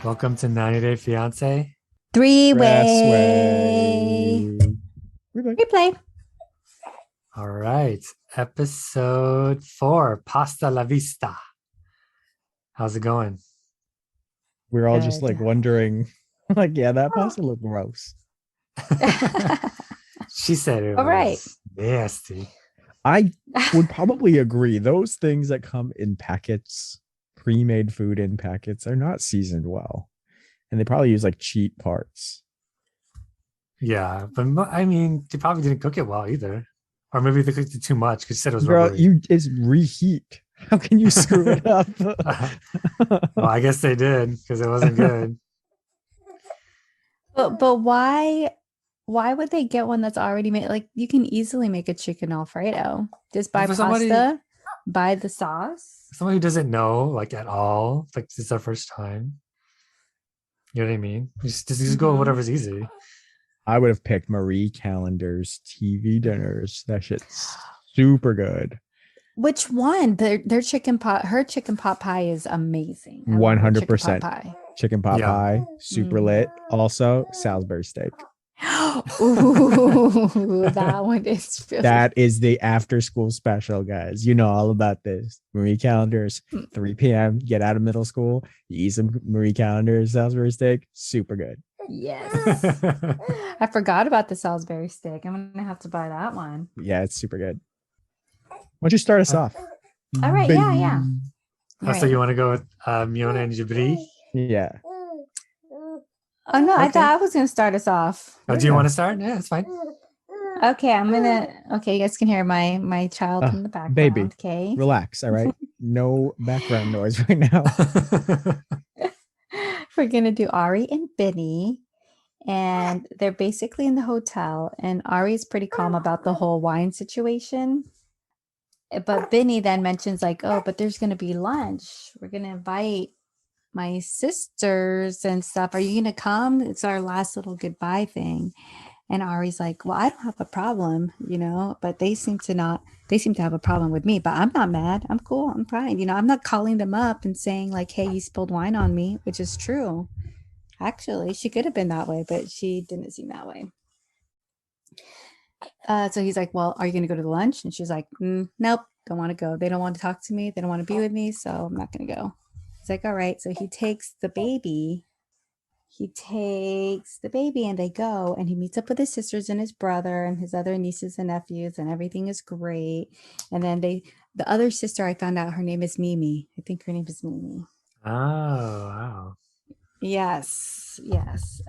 Welcome to 90 Day Fiance. Three-way Expressway. We're back. replay. All right. Episode 4, Pasta la Vista. How's it going? We're all just Good. wondering, yeah, that pasta looked gross. She said it All right. was nasty. I would probably agree. Those things that come in packets, pre-made food in packets, are not seasoned well. And they probably use cheap parts. Yeah, but I mean, they probably didn't cook it well either. Or maybe they cooked it too much because she said it was Girl, rubbery. it's reheat. How can you screw it up? Well, I guess they did because it wasn't good. But why would they get one that's already made? Like, you can easily make a chicken Alfredo. Just buy For pasta, buy the sauce. Somebody who doesn't know at all, it's their first time. You know what I mean? Just go with whatever's easy. I would have picked Marie Callender's TV dinners. That shit's super good. Which one? Their chicken pot, her chicken pot pie is amazing. 100% chicken pot Yeah. pie, super lit. Also, Salisbury steak. Ooh, that one is really That is the after school special, guys. You know all about this. Marie Callender's, 3 p.m. Get out of middle school, you eat some Marie Callender's Salisbury steak. Super good. Yes. I forgot about the Salisbury steak. I'm gonna have to buy that one. Yeah, it's super good. Why don't you start us off? All right, yeah. So you want to go with Miona and Jibri? Yeah. Oh no, I Okay. thought I was gonna start us off. Oh, do you want to start? Yeah, it's fine. Okay, you guys can hear my child in the background. Baby, Okay. relax, all right? No background noise right now. We're gonna do Ari and Benny. And they're basically in the hotel, and Ari's pretty calm about the whole wine situation. But Benny then mentions oh, but there's gonna be lunch. We're gonna invite my sisters and stuff. Are you gonna come? It's our last little goodbye thing. And Ari's like, well, I don't have a problem, but they seem to have a problem with me, but I'm not mad. I'm cool. I'm fine. I'm not calling them up and saying hey, you spilled wine on me, which is true. Actually, she could have been that way, but she didn't seem that way. So he's like, well, are you going to go to the lunch? And she's like, nope, don't want to go. They don't want to talk to me. They don't want to be with me. So I'm not going to go. He's like, all right. So he takes the baby. And they go, and he meets up with his sisters and his brother and his other nieces and nephews, and everything is great. And then the other sister, I found out her name is Mimi. I think her name is Mimi. Oh, wow. Yes.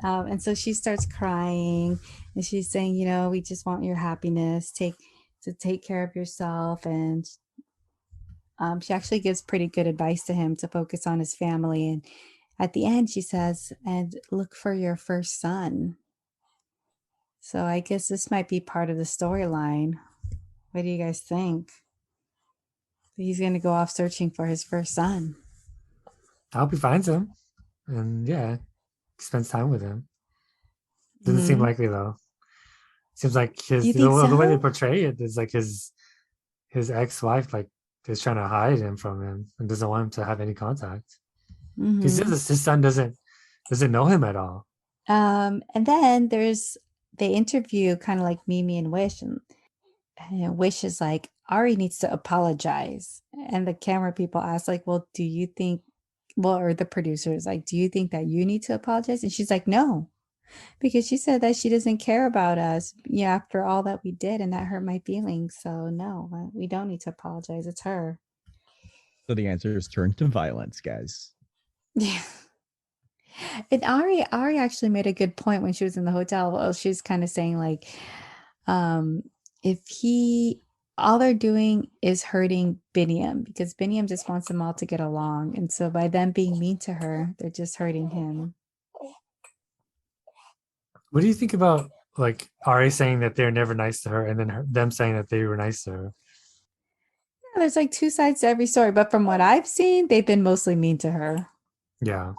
And so she starts crying, and she's saying, we just want your happiness. Take care of yourself. And she actually gives pretty good advice to him to focus on his family. And at the end, she says, and look for your first son. So I guess this might be part of the storyline. What do you guys think? He's going to go off searching for his first son. I hope he finds him. And yeah, spends time with him. Doesn't seem likely though. Seems like the way they portray it is his ex-wife is trying to hide him from him and doesn't want him to have any contact. He says his son doesn't know him at all. And then they interview kind of like Mimi and Wish, and Wish is like, Ari needs to apologize. And the camera people ask well, do you think, or the producers do you think that you need to apologize? And she's like, no, because she said that she doesn't care about us, after all that we did, and that hurt my feelings. So no, we don't need to apologize. It's her. So the answer is turn to violence, guys. Yeah. And Ari actually made a good point when she was in the hotel. Well, she was kind of saying if all they're doing is hurting Biniyam, because Biniyam just wants them all to get along. And so by them being mean to her, they're just hurting him. What do you think about Ari saying that they're never nice to her, and then them saying that they were nice to her? Yeah, there's two sides to every story, but from what I've seen, they've been mostly mean to her. Yeah,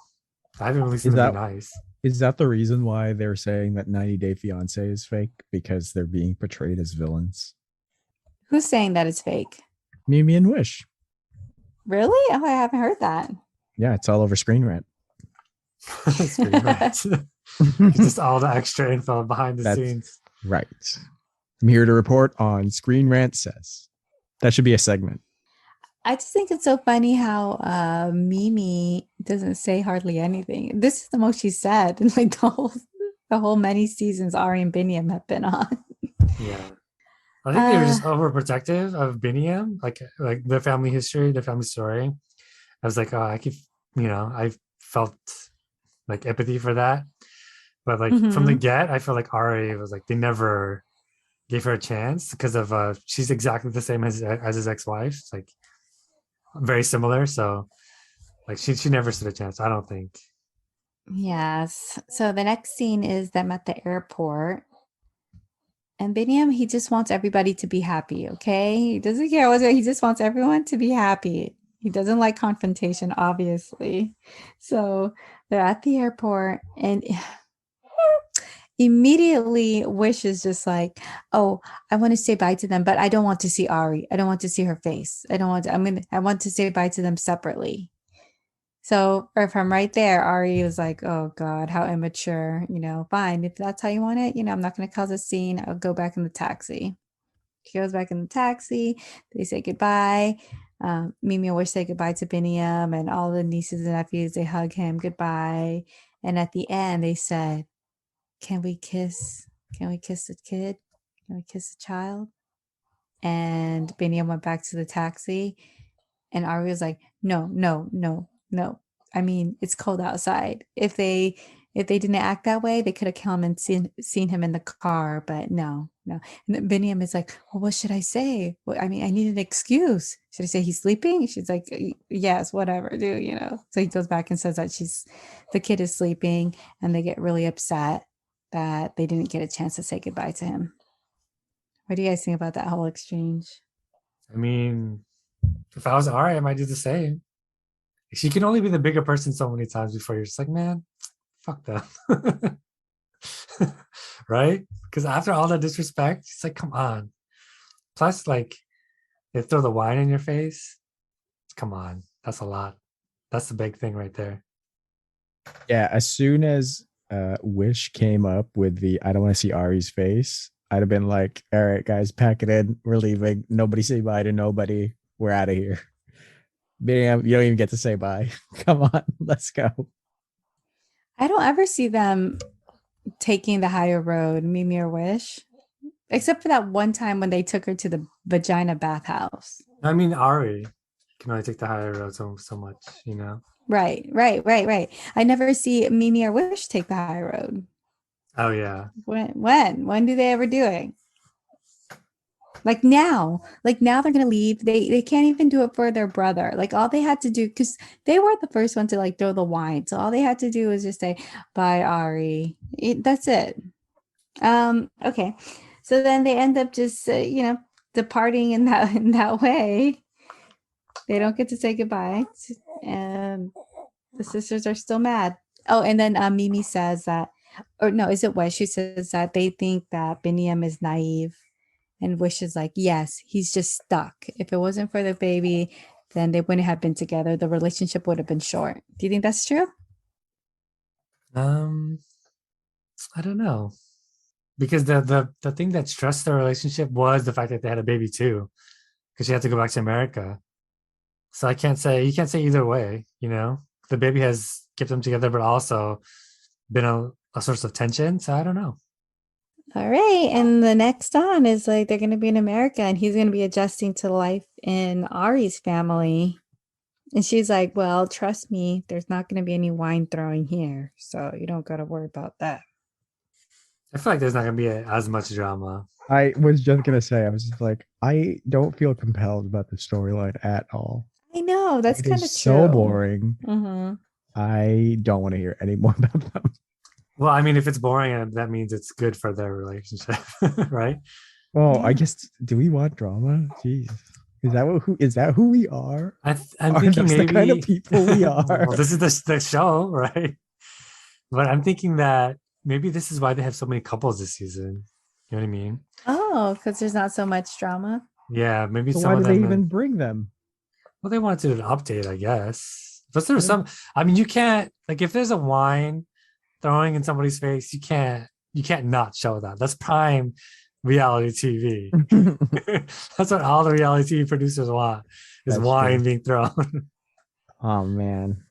I haven't really seen them be nice. Is that the reason why they're saying that 90 Day Fiance is fake? Because they're being portrayed as villains? Who's saying that it's fake? Mimi and Wish. Really? Oh, I haven't heard that. Yeah, it's all over Screen Rant. Screen Rant. Just all the extra info behind the That's scenes. right. I'm here to report on Screen Rant Says. That should be a segment. I just think it's so funny how Mimi doesn't say hardly anything. This is the most she said in like the whole many seasons Ari and Biniyam have been on. Yeah. I think they were just overprotective of Biniyam, like their family history, their family story. I was like, oh, I felt like empathy for that. But like from the get, I feel like Ari was like they never gave her a chance because of she's exactly the same as his ex-wife. It's like very similar. So like she never stood a chance, I don't think. Yes. So the next scene is them at the airport. And Biniyam, he just wants everybody to be happy, okay? He doesn't care what he just wants everyone to be happy. He doesn't like confrontation, obviously. So they're at the airport and immediately Wish is just like, oh, I want to say bye to them, but I don't want to see Ari. I don't want to see her face. I want to say bye to them separately. So from right there, Ari was like, oh God, how immature, fine. If that's how you want it, I'm not going to cause a scene. I'll go back in the taxi. She goes back in the taxi. They say goodbye. Mimi always say goodbye to Biniyam and all the nieces and nephews. They hug him goodbye. And at the end, they said, can we kiss? Can we kiss the kid? Can we kiss the child? And Biniyam went back to the taxi. And Ari was like, no, no, no, no. I mean, it's cold outside. If they didn't act that way, they could have come and seen him in the car, but no, no. And then Biniyam is like, well, what should I say? Well, I mean, I need an excuse. Should I say he's sleeping? She's like, yes, whatever, So he goes back and says that the kid is sleeping, and they get really upset that they didn't get a chance to say goodbye to him. What do you guys think about that whole exchange? I mean, if I was Ari, I might do the same. She can only be the bigger person so many times before you're just like, man, fuck them. Right? Because after all that disrespect, it's like, come on. Plus, like, they throw the wine in your face. Come on. That's a lot. That's the big thing right there. Yeah, as soon as Wish came up with the I don't want to see Ari's face, I'd have been like, all right, guys, pack it in. We're leaving. Nobody say bye to nobody. We're out of here. Biniyam, you don't even get to say bye. Come on, let's go. I don't ever see them taking the higher road, Mimi or Wish, except for that one time when they took her to the vagina bathhouse. I mean, Ari can only take the higher road so much, Right. I never see Mimi or Wish take the high road. Oh yeah. When do they ever do it? Like now they're gonna leave. They can't even do it for their brother. Like all they had to do, because they were the first one to like throw the wine. So all they had to do was just say bye, Ari. That's it. Okay. So then they end up just departing in that way. They don't get to say goodbye, and the sisters are still mad. Oh, and then Mimi says that, or no, is it Wish? She says that they think that Biniyam is naive. And Wish is like, yes, he's just stuck. If it wasn't for the baby, then they wouldn't have been together. The relationship would have been short. Do you think that's true? I don't know. Because the thing that stressed the relationship was the fact that they had a baby too. Because she had to go back to America. So you can't say either way, The baby has kept them together, but also been a source of tension. So I don't know. All right. And the next on is like they're going to be in America and he's going to be adjusting to life in Ari's family. And she's like, well, trust me, there's not going to be any wine throwing here. So you don't got to worry about that. I feel like there's not going to be as much drama. I was just going to say, I was just like, I don't feel compelled about the storyline at all. I know. That's kind of so boring. Mm-hmm. I don't want to hear any more about them. Well, I mean, if it's boring, that means it's good for their relationship, right? Well, yeah. I guess, do we want drama? Jeez. Is that who we are? I'm thinking maybe the kind of people we are. Well, this is the show, right? But I'm thinking that maybe this is why they have so many couples this season. You know what I mean? Oh, because there's not so much drama. Yeah, maybe So some why of did they them. even bring them? Well, they wanted to do an update, I guess. But there was Yeah. some. I mean, you can't like if there's a wine throwing in somebody's face, you can't not show that. That's prime reality TV. That's what all the reality TV producers want is That's wine true. being thrown. Oh man.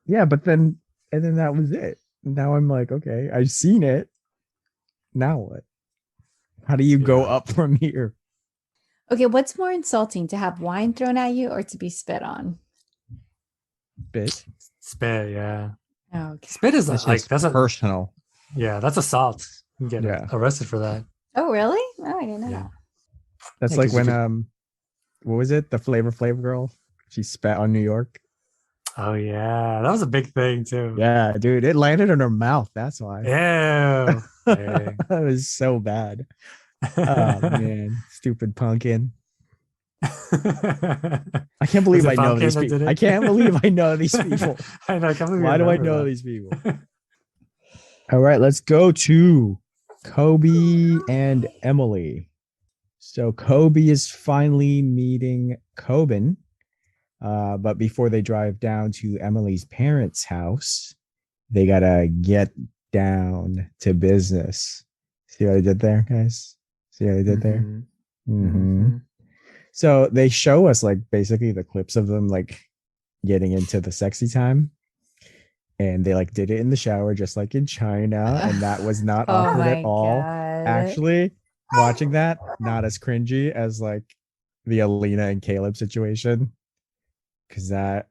Yeah, but then and then that was it. Now I'm like, okay, I've seen it. Now what? How do you go Yeah. up from here? Okay, what's more insulting, to have wine thrown at you or to be spit on? Bit. Spit, yeah. Okay. Spit is That's like just that's a personal. yeah, that's assault. You can get Yeah. arrested for that. Oh, really? Oh, I didn't know Yeah. that. That's Yeah, like 'cause you when could what was it? The Flavor Flav girl? She spat on New York. oh yeah, that was a big thing too. Yeah, dude, it landed in her mouth. That's why. Ew. It Dang. was so bad. Oh man, stupid pumpkin. I can't Was believe it I know Pumpkin these that people. did I it? can't believe I know these people. I know, I can't believe you Why do I remember know that. these people? All right, let's go to Kobe and Emily. So Kobe is finally meeting Coben. But before they drive down to Emily's parents' house, they gotta get down to business. See what I did there, guys? See what I did there? Mhm. Mm-hmm. Mhm. So they show us like basically the clips of them like getting into the sexy time. And they like did it in the shower just like in China, and that was not Oh awkward at my all. God. Actually, watching that, not as cringy as like the Alina and Caleb situation, because that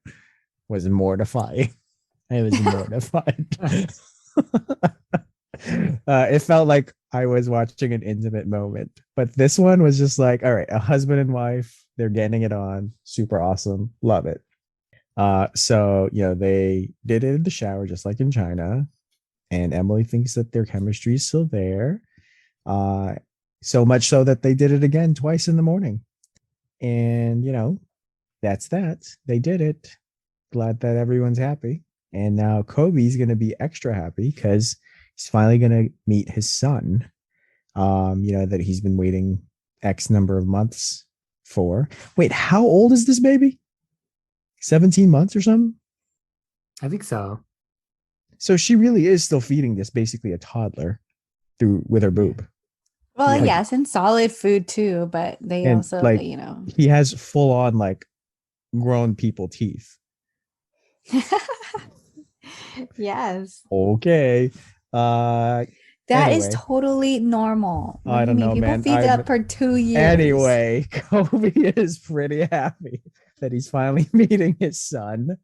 was mortifying. I was mortified. It felt like I was watching an intimate moment, but this one was just like, all right, a husband and wife, they're getting it on, super awesome, love it. So they did it in the shower just like in China, and Emily thinks that their chemistry is still there. Uh, so much so that they did it again twice in the morning, and that's that. They did it. Glad that everyone's happy. And now Kobe's going to be extra happy because he's finally going to meet his son, that he's been waiting X number of months for. Wait, how old is this baby? 17 months or something? I think so. So she really is still feeding this basically a toddler through with her boob. Well, Yeah. yes, and solid food too, but they And also, like he has full on like grown people teeth. Yes. Okay. That is Anyway, totally normal. What I do you don't mean? know, People man. feed that for 2 years. Anyway, Kobe is pretty happy that he's finally meeting his son,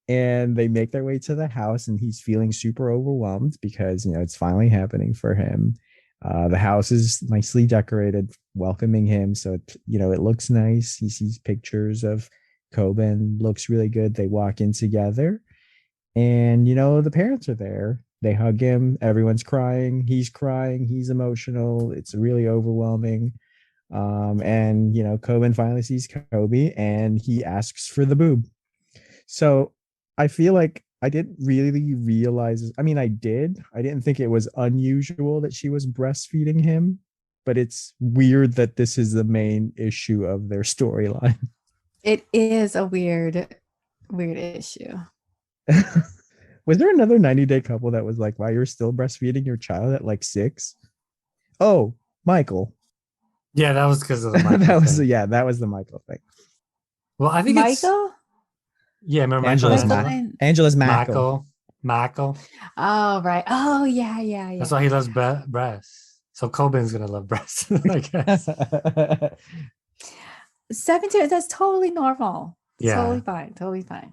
and they make their way to the house, and he's feeling super overwhelmed because it's finally happening for him. The house is nicely decorated, welcoming him, so it looks nice. He sees pictures of Coben, looks really good. They walk in together, and the parents are there. They hug him. Everyone's crying. He's emotional. It's really overwhelming. And Coben finally sees Kobe, and he asks for the boob. So I feel like I didn't really realize. I mean, I did. I didn't think it was unusual that she was breastfeeding him, but it's weird that this is the main issue of their storyline. It is a weird issue. Was there another 90-day couple that was like, wow, you're still breastfeeding your child at like 6? Oh, Michael. Yeah, that was because of the Michael That was thing. that was the Michael thing. Well, I think it's Michael? remember Angela's Michelangelo? Angela's Michael. Michael. Oh, right. Oh, yeah. That's why he loves breasts. So Coben's gonna love breasts, I guess. 17, that's totally normal. Yeah. Totally fine. Totally fine.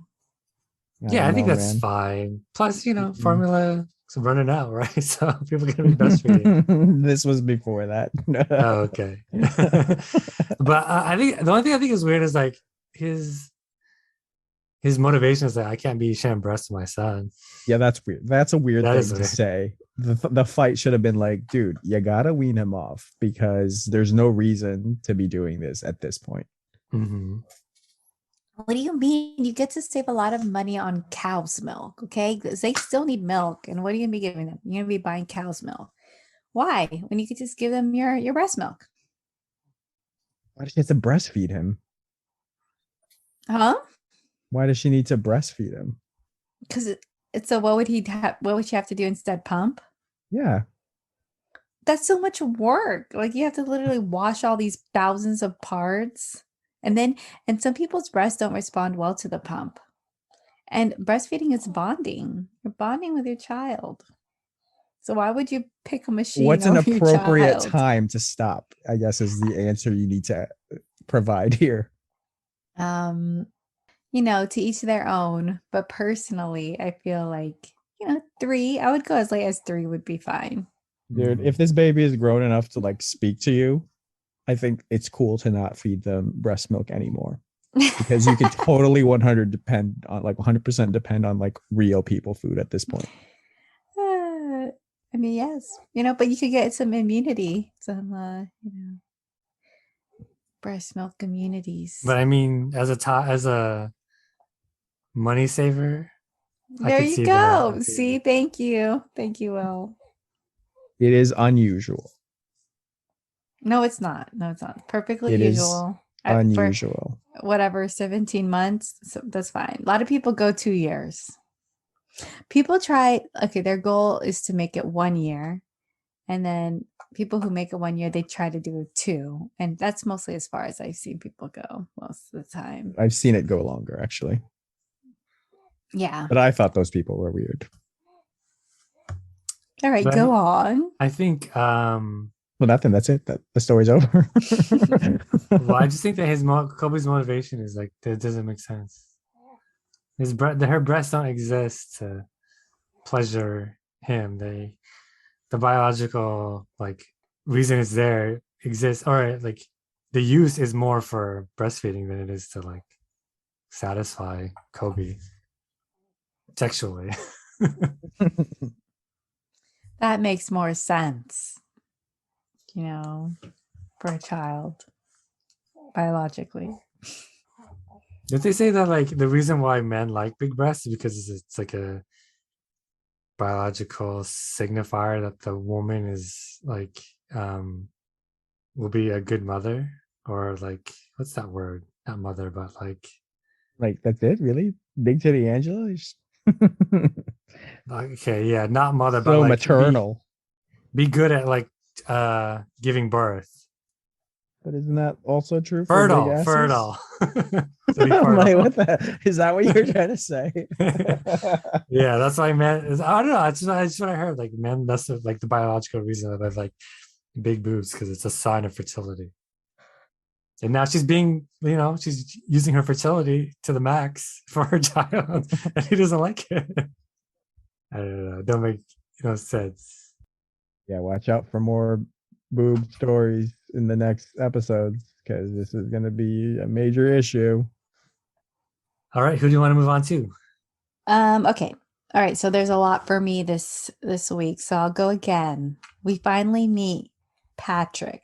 Yeah, I think know, that's man. fine. Plus, Mhm. formula is running out, right? So people are gonna be breastfeeding. This was before that. Oh, okay. But I think the only thing I think is weird is like his motivation is that I can't be sharing breasts with my son. Yeah, that's weird. That's a weird That thing is to weird. say. The fight should have been like, dude, you gotta wean him off because there's no reason to be doing this at this point. Mm-hmm. What do you mean? You get to save a lot of money on cow's milk, okay? 'Cause they still need milk. And what are you gonna be giving them? You're gonna be buying cow's milk. Why? When you could just give them your breast milk. Why does she have to breastfeed him? Huh? Why does she need to breastfeed him? Because it's so what would he have what would she have to do instead? Pump? Yeah. That's so much work. Like you have to literally wash all these thousands of parts. And some people's breasts don't respond well to the pump. And breastfeeding is bonding. You're bonding with your child. So why would you pick a machine What's an over your appropriate child? time to stop? I guess is the answer you need to provide here. Um, to each their own. But personally, I feel like, 3, I would go as late as 3 would be fine. Dude, if this baby is grown enough to like speak to you, I think it's cool to not feed them breast milk anymore. Because you could totally 100% depend on like real people food at this point. I mean, yes, but you could get some immunity, some, breast milk immunities. But I mean, as a money saver, I There could you see go. that. See, thank you. Thank you, Will. It is unusual. No, it's not. No, it's not. Perfectly It is usual. For unusual. whatever, 17 months. So that's fine. A lot of people go 2 years. People try, okay, their goal is to make it 1 year. And then people who make it 1 year, they try to do 2. And that's mostly as far as I've seen people go most of the time. I've seen it go longer, actually. Yeah. But I thought those people were weird. All right, go on. I think well, nothing. That's it. The story's over. well, I just think that Kobe's motivation is like that doesn't make sense. Her breasts don't exist to pleasure him. The biological like reason it's there exists, or like the use is more for breastfeeding than it is to like satisfy Kobe sexually. That makes more sense, for a child biologically. Did they say that like the reason why men like big breasts is because it's like a biological signifier that the woman is like will be a good mother, or like what's that word? Not mother, but like that's it? Really? Big Titty Angela? okay, yeah, not mother, so but like maternal. Be good at like giving birth. But isn't that also true for Fertile, big asses? fertile. I'm like, what the? Is that what you're trying to say? Yeah, that's what I meant. I don't know. It's just what I heard. Like, men, that's like the biological reason that they have like big boobs because it's a sign of fertility. And now she's being, she's using her fertility to the max for her child, and he doesn't like it. I don't know. Don't make sense. Yeah, watch out for more boob stories in the next episodes because this is going to be a major issue. All right, who do you want to move on to? Okay. All right, so there's a lot for me this week, so I'll go again. We finally meet Patrick.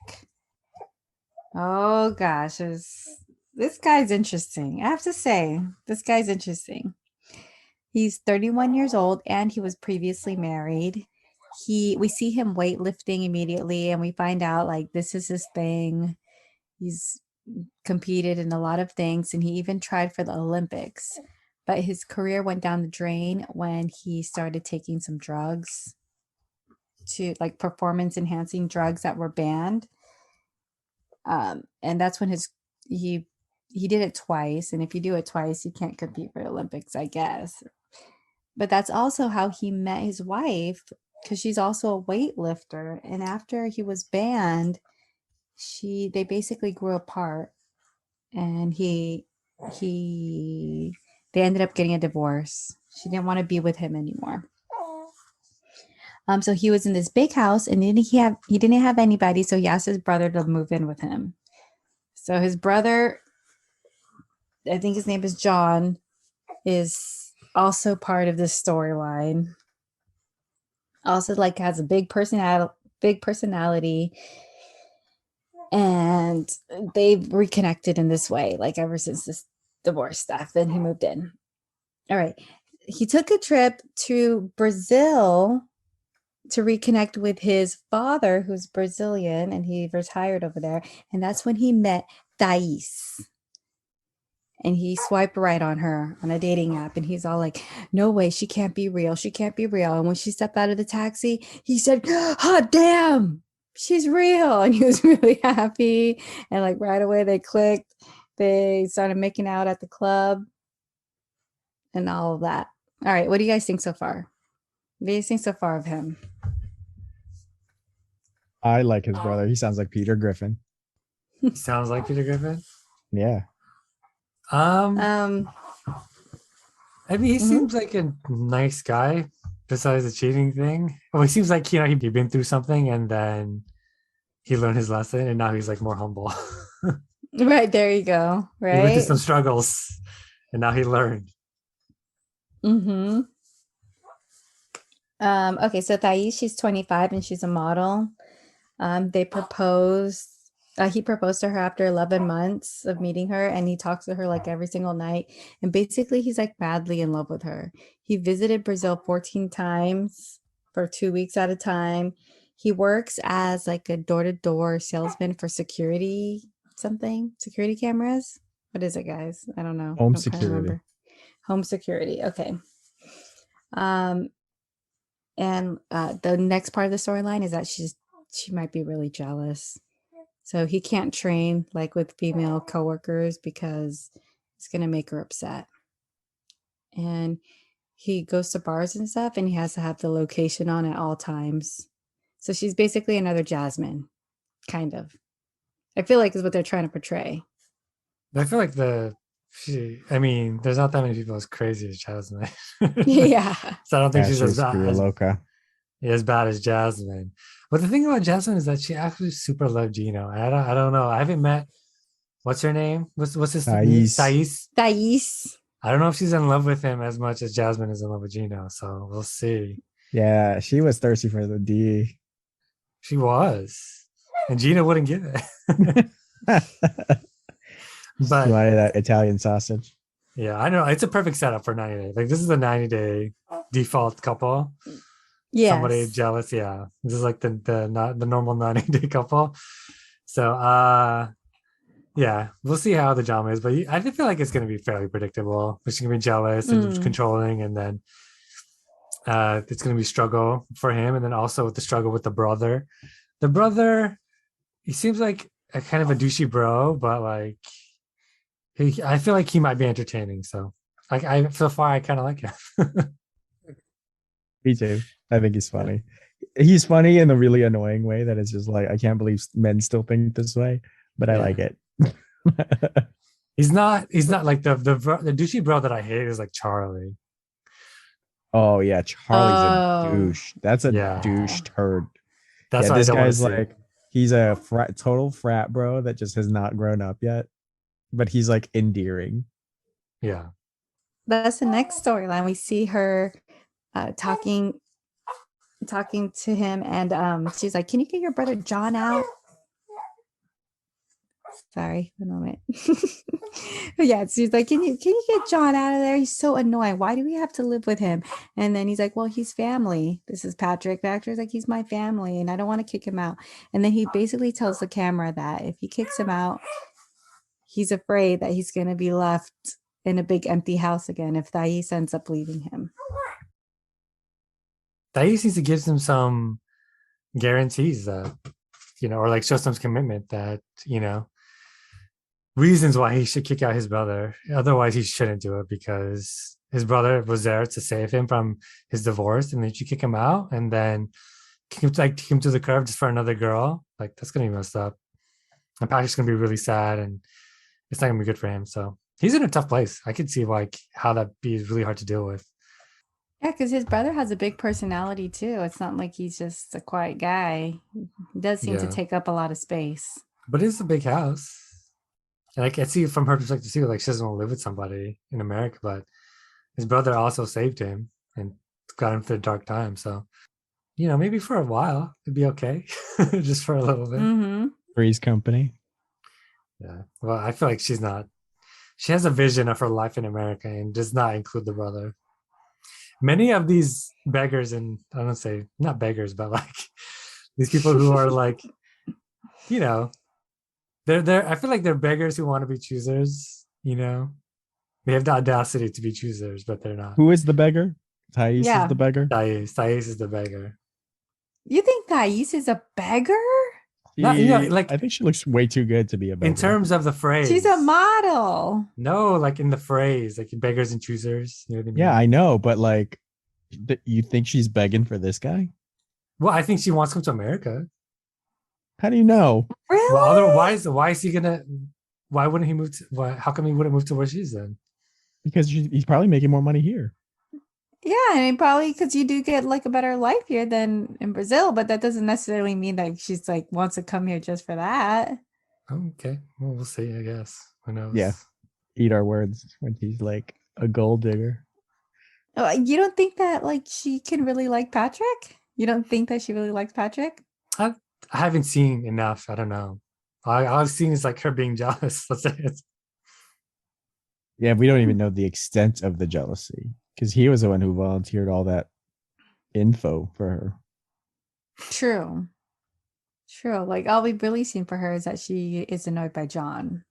Oh gosh, this guy's interesting. I have to say, this guy's interesting. He's 31 years old and he was previously married. We see him weightlifting immediately and we find out like this is his thing. He's competed in a lot of things and he even tried for the Olympics. But his career went down the drain when he started taking some drugs, to like performance enhancing drugs that were banned. And that's when he did it twice. And if you do it twice, you can't compete for Olympics, I guess. But that's also how he met his wife, because she's also a weightlifter. And after he was banned, they basically grew apart, and they ended up getting a divorce. She didn't want to be with him anymore. So he was in this big house, and he didn't have anybody, so he asked his brother to move in with him. So his brother, I think his name is John, is also part of this storyline. Also, like, has a big personality, and they've reconnected in this way, like ever since divorce stuff. Then he moved in. All right. He took a trip to Brazil to reconnect with his father, who's Brazilian, and he retired over there. And that's when he met Thais. And he swiped right on her on a dating app. And he's all like, no way, she can't be real. She can't be real. And when she stepped out of the taxi, he said, hot damn, she's real. And he was really happy. And like right away they clicked. They started making out at the club and all of that. All right. What do you guys think so far? What do you think so far of him? I like his brother. He sounds like Peter Griffin. He sounds like Peter Griffin. Yeah. I mean, he seems like a nice guy. Besides the cheating thing, well, he seems like he'd been through something and then he learned his lesson, and now he's like more humble. Right, there you go. Right. He went through some struggles, and now he learned. Mm-hmm. Okay, so Thais, she's 25 and she's a model. They proposed. He proposed to her after 11 months of meeting her, and he talks to her like every single night. And basically, he's like madly in love with her. He visited Brazil 14 times for 2 weeks at a time. He works as like a door-to-door salesman for security cameras. What is it, guys? I don't know. Home Don't quite security. remember. Home security. Okay. And the next part of the storyline is that she might be really jealous. So he can't train like with female coworkers because it's going to make her upset. And he goes to bars and stuff, and he has to have the location on at all times. So she's basically another Jasmine, kind of. I feel like is what they're trying to portray. I feel like there's not that many people as crazy as Jasmine. Yeah. So I don't think she's she's as bad as Jasmine. But the thing about Jasmine is that she actually super loved Gino. I don't know. I haven't met, what's her name? What's his name? Thais. I don't know if she's in love with him as much as Jasmine is in love with Gino. So we'll see. Yeah, she was thirsty for the D. She was. And Gino wouldn't give it. But she wanted that Italian sausage. Yeah, I know. It's a perfect setup for 90 days. Like, this is a 90-day default couple. Yes. Somebody jealous. Yeah. This is like the normal 90-day couple. So yeah, we'll see how the drama is. But I feel like it's gonna be fairly predictable. She's gonna be jealous and controlling, and then it's gonna be struggle for him, and then also with the struggle with the brother. The brother, he seems like a kind of a douchey bro, but like I feel like he might be entertaining. So like so far I kind of like him. Me too. I think he's funny. He's funny in a really annoying way that it's just like, I can't believe men still think this way, but I like it. He's not like the douchey bro that I hate is like Charlie. Oh yeah, Charlie's a douche. That's a douche turd. That's why this I don't guy's want to like, he's a total frat bro that just has not grown up yet, but he's like endearing. Yeah. That's the next storyline. We see her talking to him, and she's like, can you get your brother John out? Sorry, one moment. Yeah, she's like, can you get John out of there? He's so annoying. Why do we have to live with him? And then he's like, well, he's family. This is Patrick. The actor's like, he's my family and I don't want to kick him out. And then he basically tells the camera that if he kicks him out, he's afraid that he's going to be left in a big empty house again if Thais ends up leaving him. Thais needs to give him some guarantees that, or like show some commitment that, reasons why he should kick out his brother. Otherwise, he shouldn't do it because his brother was there to save him from his divorce, and then you kick him out and then kick him to the curb just for another girl. Like, that's gonna be messed up. And Patrick's gonna be really sad, and it's not gonna be good for him. So he's in a tough place. I could see like how that be really hard to deal with. Yeah, because his brother has a big personality too. It's not like he's just a quiet guy. He does seem to take up a lot of space. But it's a big house. And I can see from her perspective too, like she doesn't want to live with somebody in America, but his brother also saved him and got him through a dark time. So, maybe for a while it'd be okay, just for a little bit. Three's company. Yeah. Well, I feel like she's not She has a vision of her life in America and does not include the brother. Many of these beggars, and I don't say not beggars, but like these people who are like, you know, they're I feel like they're beggars who want to be choosers, you know. They have the audacity to be choosers, but they're not. Who is the beggar? Thais is Yeah. the beggar. Thais is the beggar. You think Thais is a beggar? Not, like I think she looks way too good to be a beggar. in terms of the phrase. She's a model. No, like in the phrase, like beggars and choosers. You know what I mean? Yeah, I know, but like, you think she's begging for this guy? Well, I think she wants to come to America. How do you know? Really? Well, otherwise, why is he gonna? Why wouldn't he move? How come he wouldn't move to where she's then? Because he's probably making more money here. Yeah, and probably because you do get like a better life here than in Brazil, but that doesn't necessarily mean that she's like wants to come here just for that. Okay, well, we'll see. I guess. Who knows? Yeah. Eat our words when he's like a gold digger. You don't think that like she can really like Patrick? You don't think that she really likes Patrick? I haven't seen enough. I don't know. All I've seen is like her being jealous. That's it. Yeah, we don't even know the extent of the jealousy because he was the one who volunteered all that info for her. True. True. Like all we've really seen for her is that she is annoyed by John.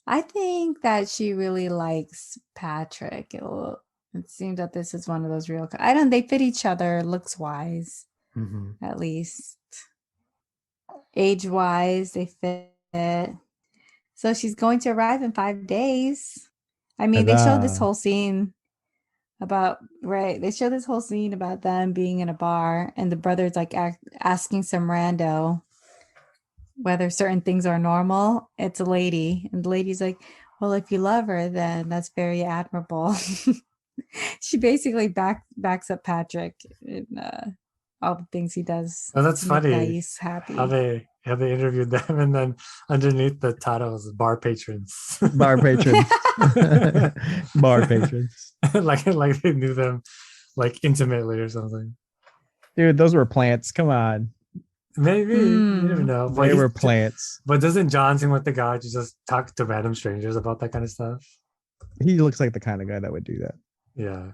I think that she really likes Patrick. It seems that this is one of those real. I don't. They fit each other, looks wise, at least. Age wise, they fit. So she's going to arrive in 5 days. I mean, they showed this whole scene about They show this whole scene about them being in a bar, and the brother's like asking some rando whether certain things are normal. It's a lady, and the lady's like, well, if you love her, then that's very admirable. She basically backs up Patrick in all the things he does. Oh, that's to make funny. Thais happy. How they interviewed them, and then underneath the title is bar patrons. Bar patrons. Bar patrons. like they knew them like intimately or something. Dude, those were plants. Come on. Maybe you never know. They were plants. But doesn't John seem like the guy to just talk to random strangers about that kind of stuff? He looks like the kind of guy that would do that. Yeah.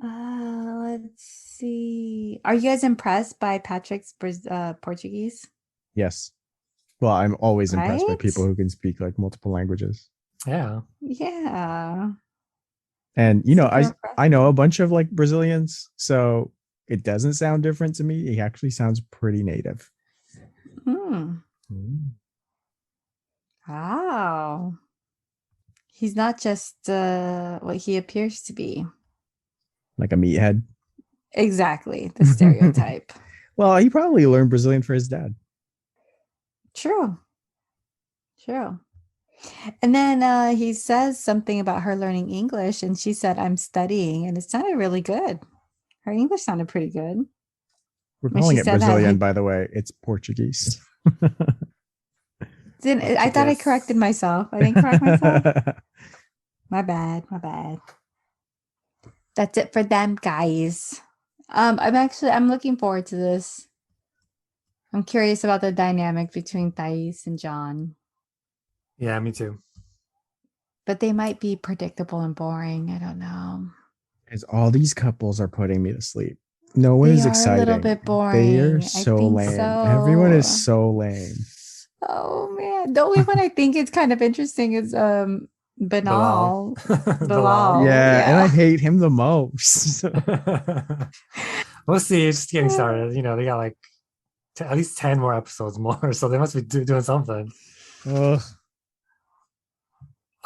Let's see. Are you guys impressed by Patrick's Portuguese? Yes. Well, I'm always impressed by Right? people who can speak like multiple languages. Yeah. Yeah. And you know, Super I impressive. know a bunch of like Brazilians, so it doesn't sound different to me. He actually sounds pretty native. Wow. He's not just what he appears to be. Like a meathead. Exactly. The stereotype. Well, he probably learned Brazilian for his dad. True. And then he says something about her learning English, and she said, I'm studying, and it sounded really good. Her English sounded pretty good. We're When calling she it said that, Brazilian, like- by the way. It's Portuguese. I thought I corrected myself. I didn't correct myself. My bad. That's it for them, guys. I'm looking forward to this. I'm curious about the dynamic between Thais and John. Yeah, me too. But they might be predictable and boring. I don't know. Because all these couples are putting me to sleep. No one They is are exciting. a little bit They are boring. I so think lame. so. Everyone is so lame. Oh man. The only one I think is kind of interesting is Banal. Bilal. Bilal. Yeah, and I Yeah. hate him the most. We'll see. It's just getting started. You know, they got like at least 10 more episodes more, so they must be doing something. Ugh.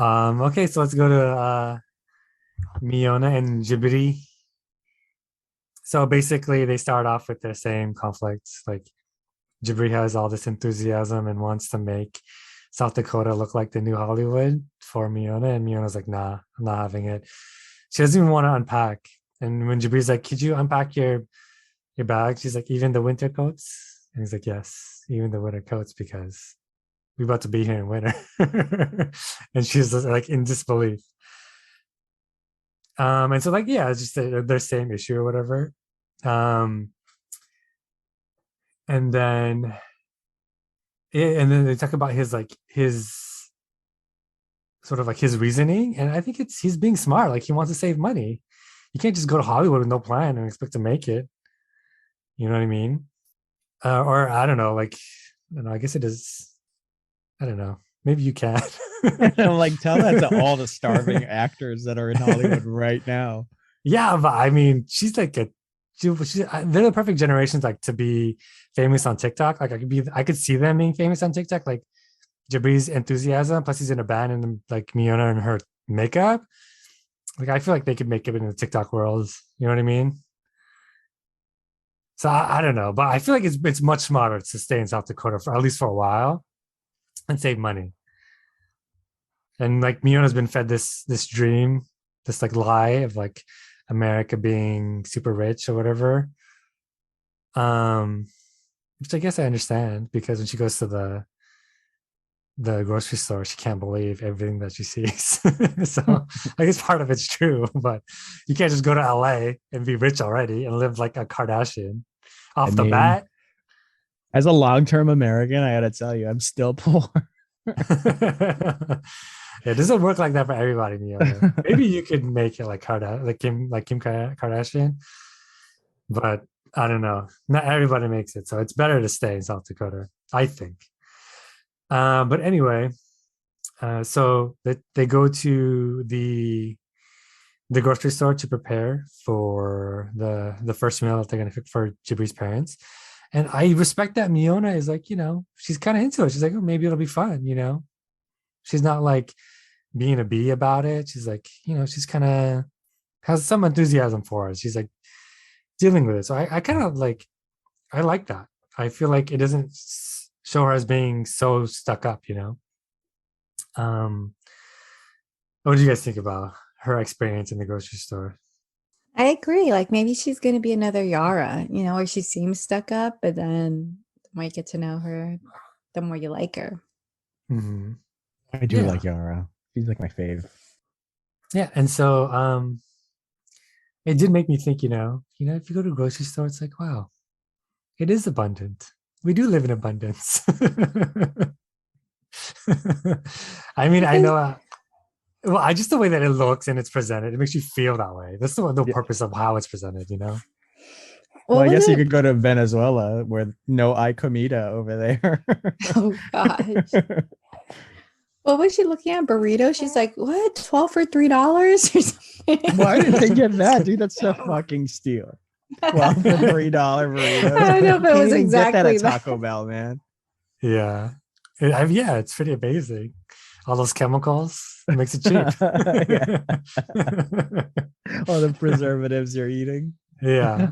Okay, so let's go to Miona and Jibri. So basically, they start off with their same conflicts. Like Jibri has all this enthusiasm and wants to make South Dakota look like the new Hollywood for Miona, and Miona's like, "Nah, I'm not having it." She doesn't even want to unpack. And when Jibri's like, "Could you unpack your bag?" She's like, "Even the winter coats?" And he's like, "Yes, even the winter coats because we're about to be here in winter." And she's just, like in disbelief. And so like, yeah, it's just their same issue or whatever. And then they talk about his sort of like his reasoning, and I think he's being smart. Like he wants to save money. You can't just go to Hollywood with no plan and expect to make it. You know what I mean? Or I don't know. Like I don't know. I guess it is. I don't know. Maybe you can. I'm like, tell that to all the starving actors that are in Hollywood right now. Yeah, but I mean, she's like they're the perfect generations like to be famous on TikTok. Like I could see them being famous on TikTok. Like Jibri's enthusiasm, plus he's in a band, and like Miona and her makeup. Like I feel like they could make it in the TikTok world. You know what I mean? So I don't know, but I feel like it's much smarter to stay in South Dakota for at least for a while and save money. And like Miona's been fed this dream, this like lie of like America being super rich or whatever. Um, which I guess I understand because when she goes to the grocery store, she can't believe everything that she sees. So I guess part of it's true, but you can't just go to LA and be rich already and live like a Kardashian I off the mean, bat. as a long-term American, I gotta tell you, I'm still poor. It doesn't work like that for everybody, Miona. Maybe you could make it like Kim Kardashian, but I don't know. Not everybody makes it, so it's better to stay in South Dakota, I think. But anyway, so they go to the grocery store to prepare for the first meal that they're gonna cook for Jibri's parents. And I respect that Miona is like, she's kind of into it. She's like, oh, maybe it'll be fun. She's not like being a bee about it. She's like, she's kind of has some enthusiasm for it. She's like dealing with it. So I kind of like, I like that. I feel like it doesn't show her as being so stuck up. Um, what do you guys think about her experience in the grocery store? I agree. Like maybe she's going to be another Yara, where she seems stuck up, but then the more you get to know her, the more you like her. Mm-hmm. I do like Yara. She's like my fave. Yeah, and so it did make me think, if you go to a grocery store, it's like, wow, it is abundant. We do live in abundance. I mean, I know. Well, I just the way that it looks and it's presented, it makes you feel that way. That's the purpose of how it's presented. Well, I guess you could go to Venezuela where no hay comida over there. Oh gosh. What was she looking at? Burrito? She's like, what? 12 for $3 or something? Why did they get that, dude? That's a fucking steal. 12 for $3 burritos. I don't know if it was exactly get that at Taco Bell, man. Yeah. It's pretty amazing. All those chemicals, it makes it cheap. All the preservatives you're eating. Yeah.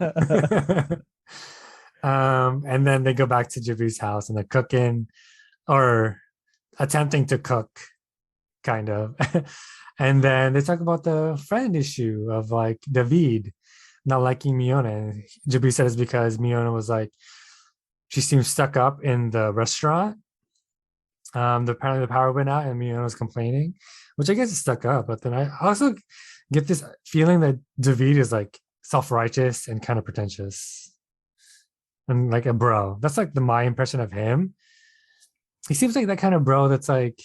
And then they go back to Jibri's house and they're cooking or attempting to cook, kind of. And then they talk about the friend issue of like David not liking Miona. Jibri said it's because Miona was like, she seemed stuck up in the restaurant. Apparently the power went out and Miona was complaining, which I guess is stuck up. But then I also get this feeling that David is like self-righteous and kind of pretentious and like a bro. That's like my impression of him. He seems like that kind of bro that's like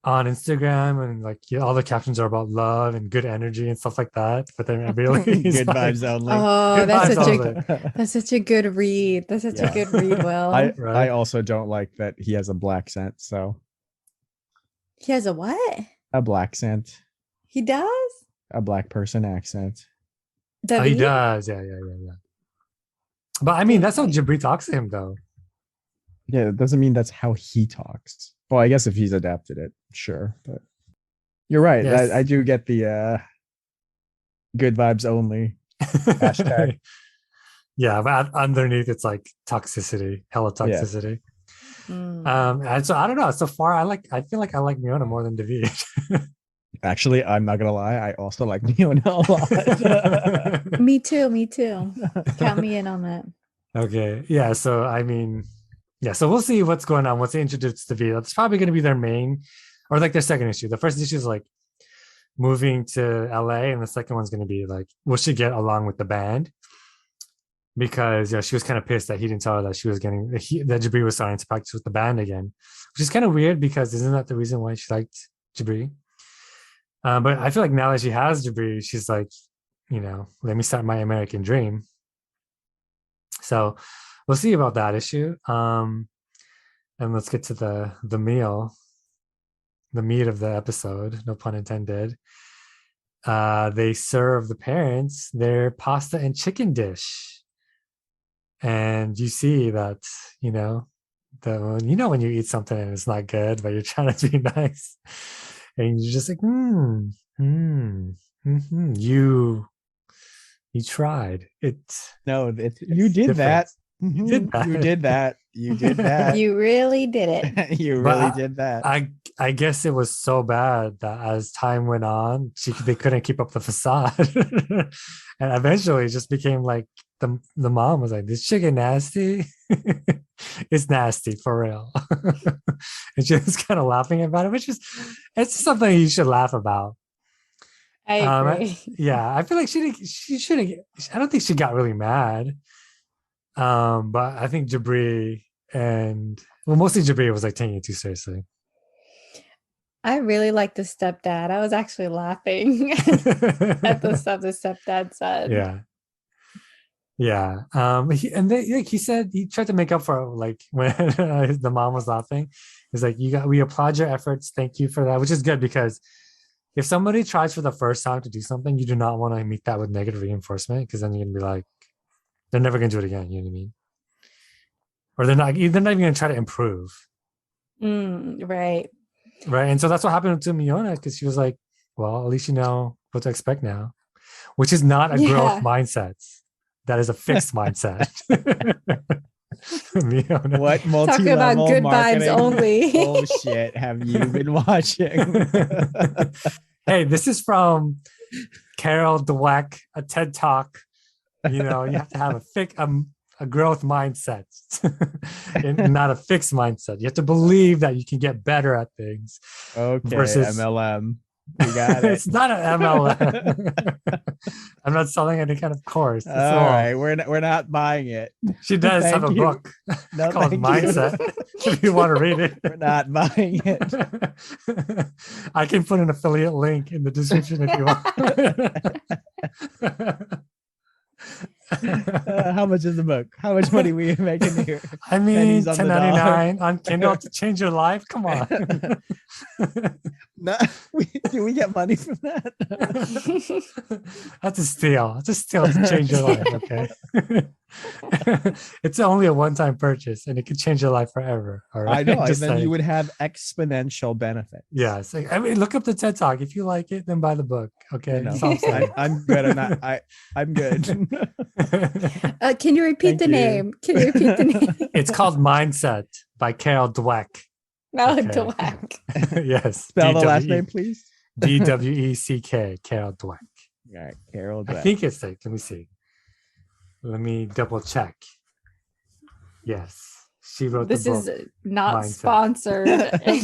on Instagram and like all the captions are about love and good energy and stuff like that. But then really good vibes only. Oh, that's such a good read. That's such a good read, Will. I also don't like that he has a black scent. So he has a what? A black scent. He does? A black person accent. Oh, he does. Yeah. But I mean, that's how Jibri talks to him, though. Yeah, it doesn't mean that's how he talks. Well, I guess if he's adapted it, sure. But you're right. Yes. I do get the good vibes only hashtag. Yeah, but underneath it's like toxicity, hella toxicity. Yeah. And so I don't know. So far, I feel like I like Miona more than David. Actually, I'm not gonna lie. I also like Miona a lot. Me too. Count me in on that. Okay. Yeah. So I mean, yeah. So we'll see what's going on. Once they introduce David, that's probably going to be their main, or like their second issue. The first issue is like moving to LA, and the second one's going to be like what she get along with the band. because she was kind of pissed that he didn't tell her that that Jibri was starting to practice with the band again, which is kind of weird because isn't that the reason why she liked Jibri? But I feel like now that she has Jibri, she's like, let me start my American dream. So we'll see about that issue. And let's get to the meal, the meat of the episode, no pun intended. They serve the parents their pasta and chicken dish. And you see that, when you eat something and it's not good, but you're trying to be nice, and you're just like, you tried it. No, you did different. that. You did that. You did that. You did that. You really did it. You really did that. I guess it was so bad that as time went on, they couldn't keep up the facade, and eventually it just became like the mom was like, "This chicken nasty." It's nasty for real. And she was kind of laughing about it, it's something you should laugh about. I agree. I feel like she should have. I don't think she got really mad. But I think Jibri mostly Jibri was like taking it too seriously. I really like the stepdad. I was actually laughing at the stuff the stepdad said. Yeah. He said he tried to make up for like when the mom was laughing. He's like, we applaud your efforts. Thank you for that, which is good because if somebody tries for the first time to do something, you do not want to meet that with negative reinforcement because then you're gonna be like, they're never gonna do it again. You know what I mean? Or they're not even gonna try to improve. Right. Right. And so that's what happened to Miona because she was like, well, at least you know what to expect now, which is not a growth mindset. That is a fixed mindset. Miona. What Talking about good vibes only. Bullshit have you been watching? Hey, this is from Carol Dweck, a TED Talk. You have to have a growth mindset and not a fixed mindset. You have to believe that you can get better at things. Okay, versus MLM. You got it. It's not an MLM. I'm not selling any kind of course. All right, we're not buying it. She does have a book called Mindset. If you want to read it, we're not buying it. I can put an affiliate link in the description if you want. How much is the book? How much money we making here? I mean, $10.99 on Kindle to change your life. Come on. Do we get money from that? That's a steal. It's a steal to change your life. Okay. It's only a one-time purchase, and it could change your life forever. All right. I know. And then you would have exponential benefits. Yes. I mean, look up the TED Talk. If you like it, then buy the book. Okay. No, I'm good. I'm good. Can you repeat the name? It's called Mindset by Carol Dweck. Dweck. Yes. Spell the last name, please. Dweck. Carol Dweck. All right, Carol Dweck. I think it's like, let me see. Let me double check. Yes. She wrote this the book. This is not Mindset. Sponsored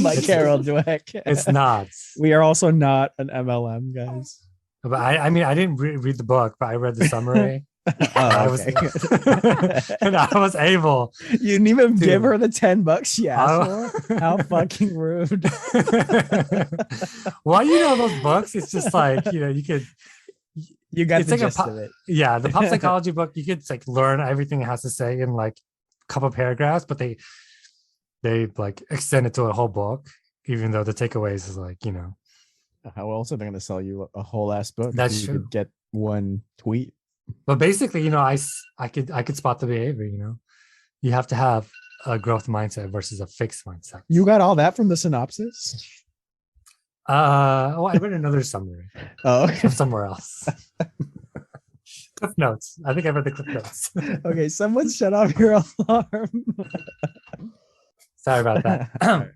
by Carol Dweck. It's not. We are also not an MLM, guys. But I mean, I didn't read the book, but I read the summary. And I was able. You didn't even give her the $10 she asked for? How fucking rude. Well, those books, it's just like, you got the gist of it. Yeah, the pop psychology book, you could like learn everything it has to say in like a couple paragraphs, but they like extend it to a whole book, even though the takeaways is like, How else are they going to sell you a whole ass book? That's you true. Could get one tweet. But basically, I could spot the behavior. You have to have a growth mindset versus a fixed mindset. You got all that from the synopsis? I read another summary. From somewhere else. Cliff notes. I think I read the cliff notes. Okay, someone shut off your alarm. Sorry about that. All right.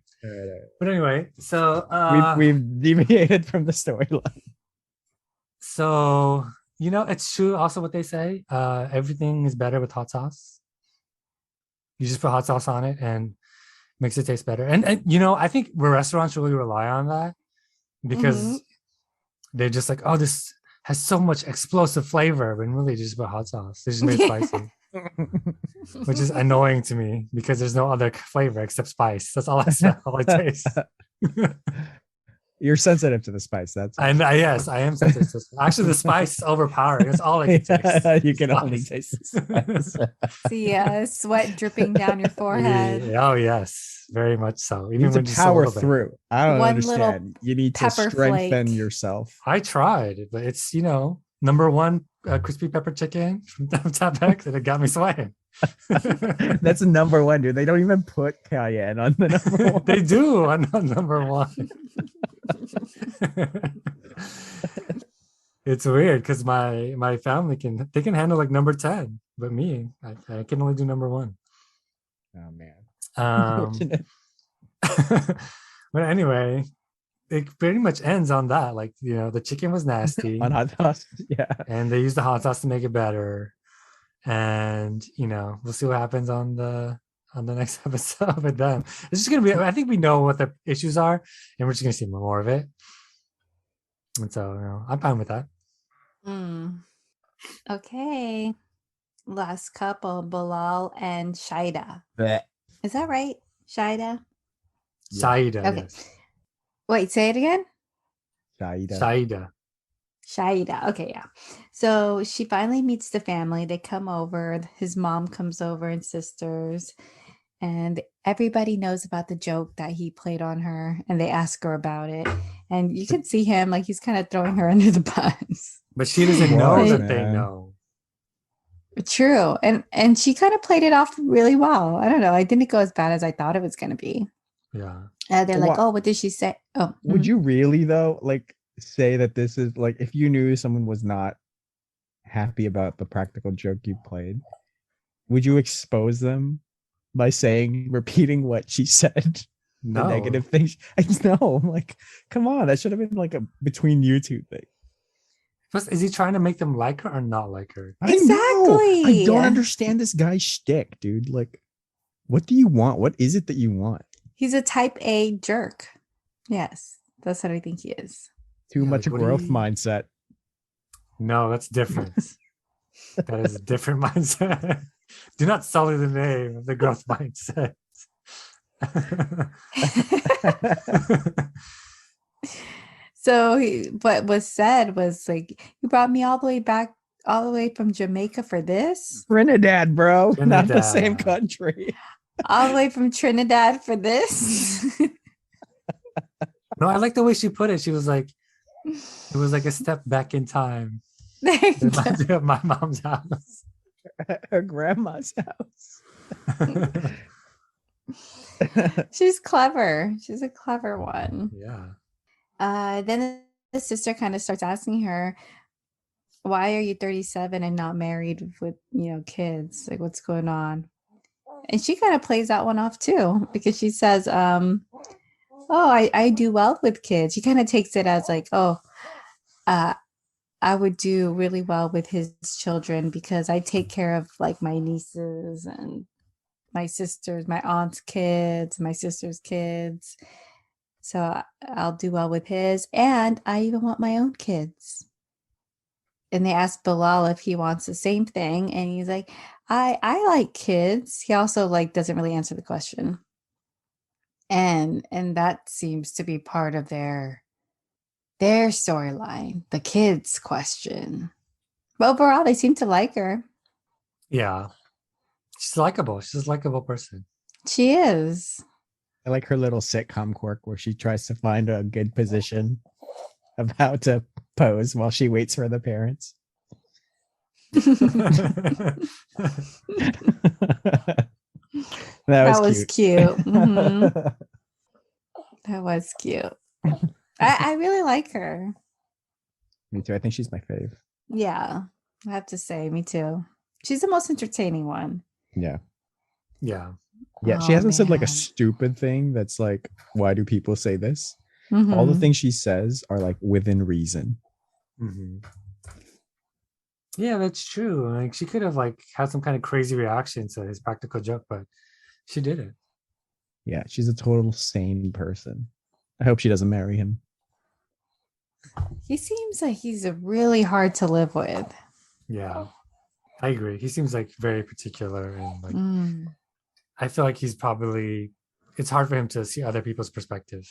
But anyway, so we've deviated from the storyline. So it's true. Also, what they say, everything is better with hot sauce. You just put hot sauce on it and makes it taste better. And I think restaurants really rely on that because they're just like, oh, this has so much explosive flavor, when really just put hot sauce. They just made it spicy. which is annoying to me because there's no other flavor except spice. That's all I smell, all I taste. You're sensitive to the spice. That's all. And yes, I am sensitive. Actually, the spice is overpowering. That's all I can taste. You can only taste the spice. See, sweat dripping down your forehead. Yeah, oh yes, very much so. You Even need when to just a power little bit. through. I don't One little understand. You need to pepper strengthen flake. yourself. I tried, but it's number one crispy pepper chicken from Tapex, and it got me sweating. That's the number one, dude. They don't even put cayenne on the number one. They do on number one. It's weird because my family can handle like number 10, but me, I can only do number one. Oh man. But anyway, it pretty much ends on that. Like, the chicken was nasty. On hot sauce. Yeah. And they used the hot sauce to make it better. And we'll see what happens on the next episode with them. It's just gonna be, I think we know what the issues are, and we're just gonna see more of it. And so I'm fine with that. Okay. Last couple, Bilal and Shaeeda. Blech. Is that right? Shaeeda? Shaeeda, Okay. yes. Wait, say it again. Shaeeda. Shaeeda. Okay, yeah. So she finally meets the family. They come over. His mom comes over and sisters. And everybody knows about the joke that he played on her. And they ask her about it. And you can see him like he's kind of throwing her under the bus. But she doesn't know that they know. True. And she kind of played it off really well. I don't know. I didn't go as bad as I thought it was going to be. Yeah. They're like, oh, what did she say? Oh. Would you really, though, like say that this is like, if you knew someone was not happy about the practical joke you played, would you expose them by repeating what she said? No. The negative things. I know. I'm like, come on, that should have been like a between you two thing. Plus, is he trying to make them like her or not like her? Exactly. I don't understand this guy's shtick, dude. Like, what do you want? What is it that you want? He's a type A jerk. Yes, that's what I think he is. Too much growth mindset. No, that's different. That is a different mindset. Do not sully the name of the growth mindset. So what was said was like, you brought me all the way from Jamaica for this? Trinidad, bro. Not the same country. All the way from Trinidad for this? No, I like the way she put it. She was like, it was like a step back in time. It reminds me of my mom's house. Her grandma's house. She's clever. She's a clever one. Yeah. Then the sister kind of starts asking her, why are you 37 and not married with, kids? Like, what's going on? And she kind of plays that one off too, because she says, I do well with kids. She kind of takes it as like, I would do really well with his children because I take care of like my nieces and my sisters, my aunt's kids, my sister's kids. So I'll do well with his. And I even want my own kids. And they asked Bilal if he wants the same thing. And he's like, I like kids. He also like doesn't really answer the question. And that seems to be part of their storyline, the kids question. But overall, they seem to like her. Yeah. She's likable. She's a likable person. She is. I like her little sitcom quirk where she tries to find a good position of how to pose while she waits for the parents. That was cute. Mm-hmm. That was cute. I really like her. Me too. I think she's my fave. Yeah, I have to say, me too. She's the most entertaining one. Yeah. Yeah. Yeah, she hasn't said like a stupid thing that's like, why do people say this? Mm-hmm. All the things she says are like within reason. Mm-hmm. Yeah, that's true. Like she could have like had some kind of crazy reaction to his practical joke, but she didn't. Yeah, she's a total sane person. I hope she doesn't marry him. He seems like he's really hard to live with. Yeah. I agree. He seems like very particular and like Mm. I feel like he's probably it's hard for him to see other people's perspective.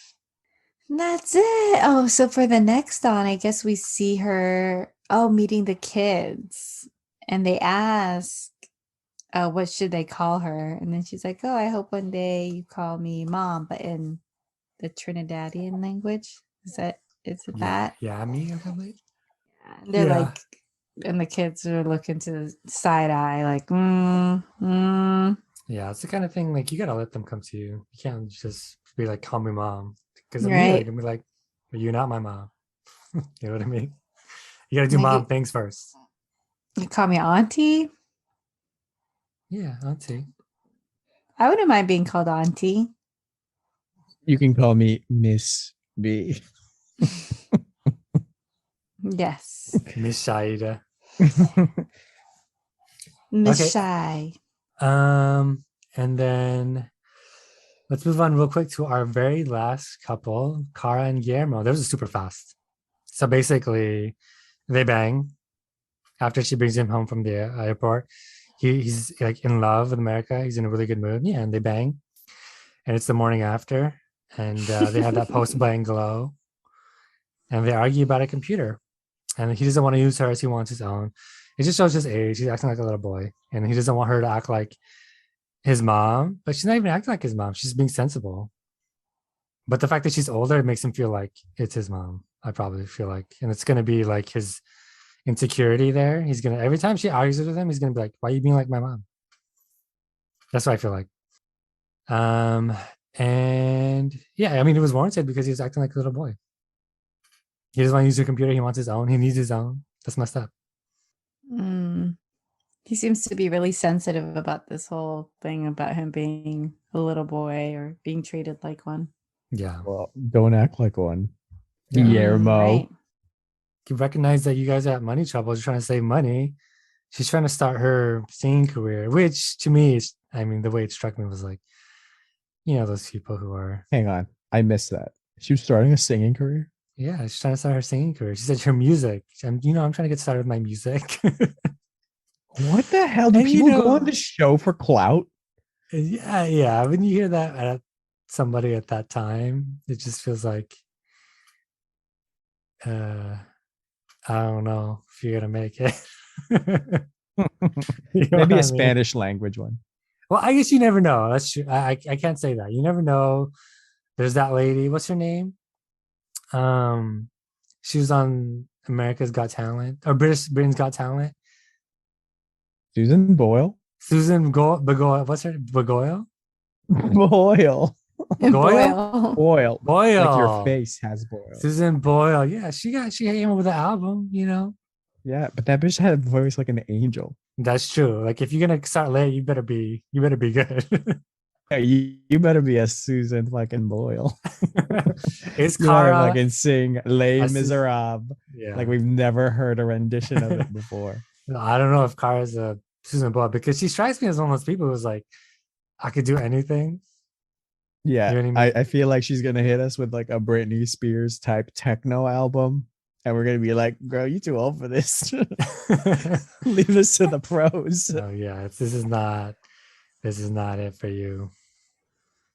That's it. Oh, so for the next on, I guess we see her, meeting the kids. And they ask, what should they call her? And then she's like, oh, I hope one day you call me mom, but in the Trinidadian language. Is it that? Yeah, me or something. And they're Yeah. like, and the kids are looking to the side eye, like, Yeah, it's the kind of thing like you gotta let them come to you. You can't just be like, call me mom. Because immediately right? they're gonna be like, well, you're not my mom. You know what I mean? You gotta do Like, mom things first. you call me auntie. Yeah, auntie. I wouldn't mind being called auntie. You can call me Miss B. Yes, Miss Shaeeda. Miss Okay. Shy. And then let's move on real quick to our very last couple, Cara and Guillermo. Those are super fast. So basically, they bang after she brings him home from the airport. He's like in love with America. He's in a really good mood. Yeah, and they bang. And it's the morning after. And they have that post bang glow. And they argue about a computer. And he doesn't want to use hers. He wants his own. It just shows his age. He's acting like a little boy. And he doesn't want her to act like his mom, but she's not even acting like his mom. She's being sensible. But the fact that she's older, it makes him feel like it's his mom. I probably feel like, and it's gonna be like his insecurity there. He's gonna every time she argues with him, he's gonna be like, "Why are you being like my mom?" That's what I feel like. Um, and yeah, I mean, it was warranted because he was acting like a little boy. He doesn't want to use a computer. He wants his own. He needs his own. That's messed up. Mm. He seems to be really sensitive about this whole thing about him being a little boy or being treated like one. Yeah. Well, don't act like one. Yeah. Guillermo. Right. You recognize that you guys are at money trouble. You're trying to save money. She's trying to start her singing career, which to me is, I mean, the way it struck me was like, those people who are, Hang on. I missed that. She was starting a singing career? yeah, she's trying to start her singing career. She said her music. I'm trying to get started with my music. What the hell? Do And, people go on the show for clout? yeah. When you hear that at somebody at that time, it just feels like, I don't know if you're gonna make it. Maybe a Spanish language one. Well, I guess you never know. That's true. I can't say that. You never know. There's that lady. What's her name? She was on America's Got Talent or Britain's Got Talent. Susan Boyle. Susan Bagoyle. What's her Bagoyle? Boyle. Goyle? Boyle. Boyle. Like your face has boil. Susan Boyle. Yeah, she came up with an album. Yeah, but that bitch had a voice like an angel. That's true. Like if you're gonna start late, you better be good. Yeah, you better be a Susan fucking Boyle. It's You better Cara. fucking sing Les Miserables. Yeah. Like we've never heard a rendition of it before. I don't know if Cara's a Susan Boyle because she strikes me as one of those people who's like, I could do anything. Yeah, You know what I mean? I feel like she's gonna hit us with like a Britney Spears type techno album, and we're gonna be like, "Girl, you too old for this. Leave this to the pros." Oh yeah, this is not it for you.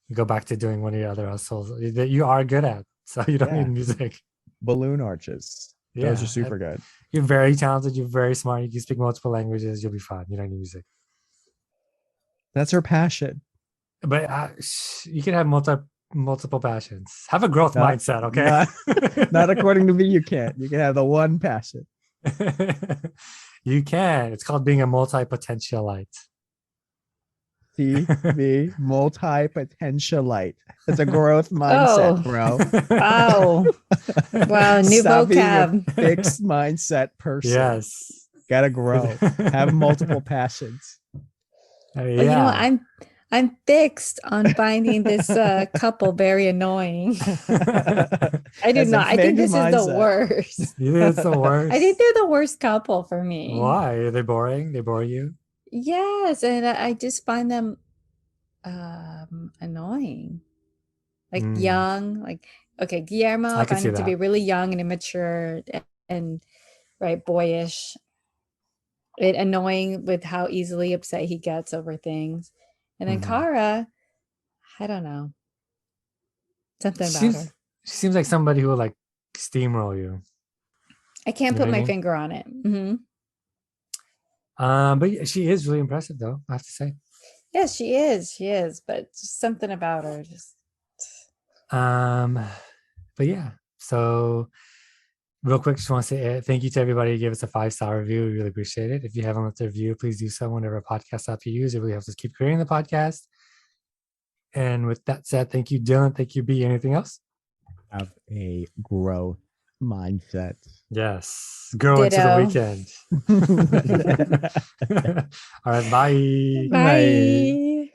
You go back to doing one of your other hustles that you are good at, so you don't need music. Balloon arches. Yeah, Those are super good. You're very talented. You're very smart. You can speak multiple languages. You'll be fine. You don't need music. That's her passion. But you can have multiple passions. Have a growth mindset, okay? Not according to me. You can't. You can have the one passion. You can. It's called being a multi-potentialite. TV multi-potentialite. It's a growth mindset, bro. Wow, new Stop vocab. being a fixed mindset person. Yes. Gotta grow. Have multiple passions. Yeah. Well, you know what? I'm fixed on finding this couple very annoying. I do not. I think this is the worst. You think it's the worst? I think they're the worst couple for me. Why? Are they boring? They bore you? Yes, and I just find them annoying. Like young, like okay, Guillermo, I find him to be really young and immature and right boyish. annoying with how easily upset he gets over things. And then Kara, I don't know. Something about her. She seems like somebody who will like steamroll you. I can't put my finger on it. But she is really impressive, though, I have to say. Yes, she is. She is, but just something about her just. But yeah, so real quick, just want to say thank you to everybody who gave us a 5-star review. We really appreciate it. If you haven't left a review, please do so whenever podcast app you use. It really helps us keep creating the podcast. And with that said, thank you, Dylan. Thank you, B. Anything else? Have a growth mindset. Yes. Grow into the weekend. All right. Bye. Bye.